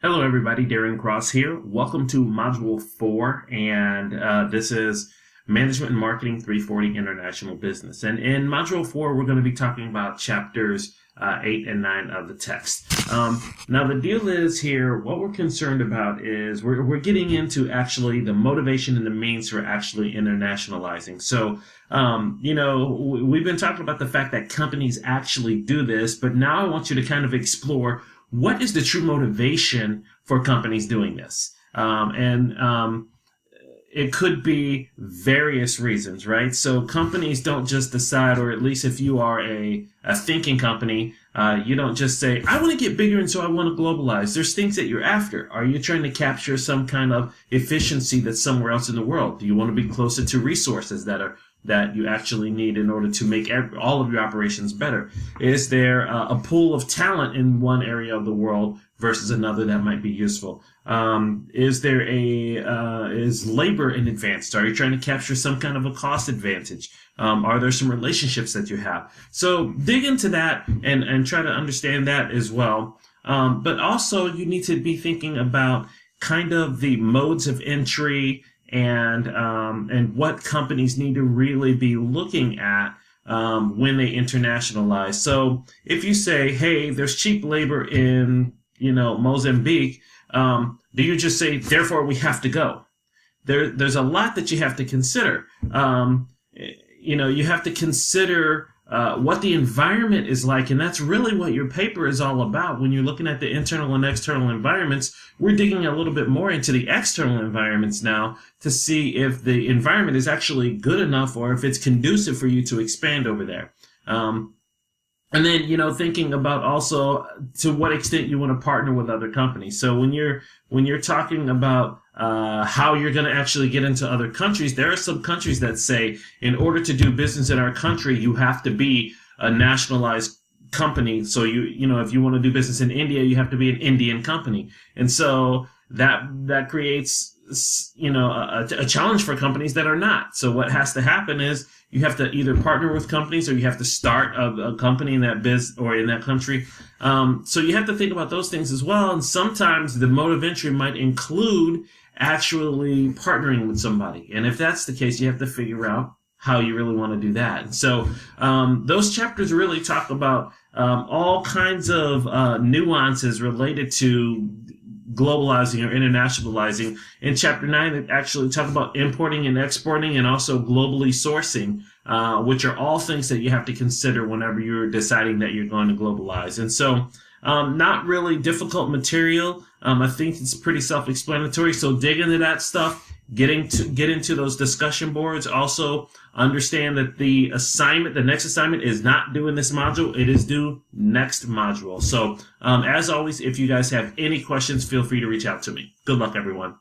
Hello everybody, Darren Cross here. Welcome to Module 4, and this is Management and Marketing 340 International Business. And in Module 4, we're going to be talking about chapters 8 and 9 of the text. Now the deal is here, what we're concerned about is we're getting into actually the motivation and the means for actually internationalizing. So, we've been talking about the fact that companies actually do this, but now I want you to kind of explore what is the true motivation for companies doing this? It could be various reasons, right? So companies don't just decide, or at least if you are a thinking company, you don't just say, I want to get bigger and so I want to globalize. There's things that you're after. Are you trying to capture some kind of efficiency that's somewhere else in the world? Do you want to be closer to resources that you actually need in order to make all of your operations better? Is there a pool of talent in one area of the world versus another that might be useful? Is labor in advance? Are you trying to capture some kind of a cost advantage? Are there some relationships that you have? So dig into that and try to understand that as well. But also you need to be thinking about kind of the modes of entry and what companies need to really be looking at when they internationalize. So if you say, hey, there's cheap labor in Mozambique, do you just say, therefore we have to go? There's a lot that you have to consider. You have to consider what the environment is like, and that's really what your paper is all about. When you're looking at the internal and external environments, we're digging a little bit more into the external environments now to see if the environment is actually good enough or if it's conducive for you to expand over there. And then, thinking about also to what extent you want to partner with other companies. So when you're talking about how you're going to actually get into other countries, there are some countries that say, in order to do business in our country, you have to be a nationalized company. So if you want to do business in India, you have to be an Indian company. And so that creates a challenge for companies that are not. So what has to happen is you have to either partner with companies or you have to start a company in that biz or in that country. So you have to think about those things as well. And sometimes the mode of entry might include actually partnering with somebody. And if that's the case, you have to figure out how you really want to do that. And so those chapters really talk about all kinds of nuances related to globalizing or internationalizing. In chapter 9, they actually talk about importing and exporting and also globally sourcing, which are all things that you have to consider whenever you're deciding that you're going to globalize. And so not really difficult material. I think it's pretty self-explanatory. So dig into that stuff. Get into those discussion boards. Also understand that the next assignment is not due in this module. It is due next module. So as always, if you guys have any questions, feel free to reach out to me. Good luck, everyone.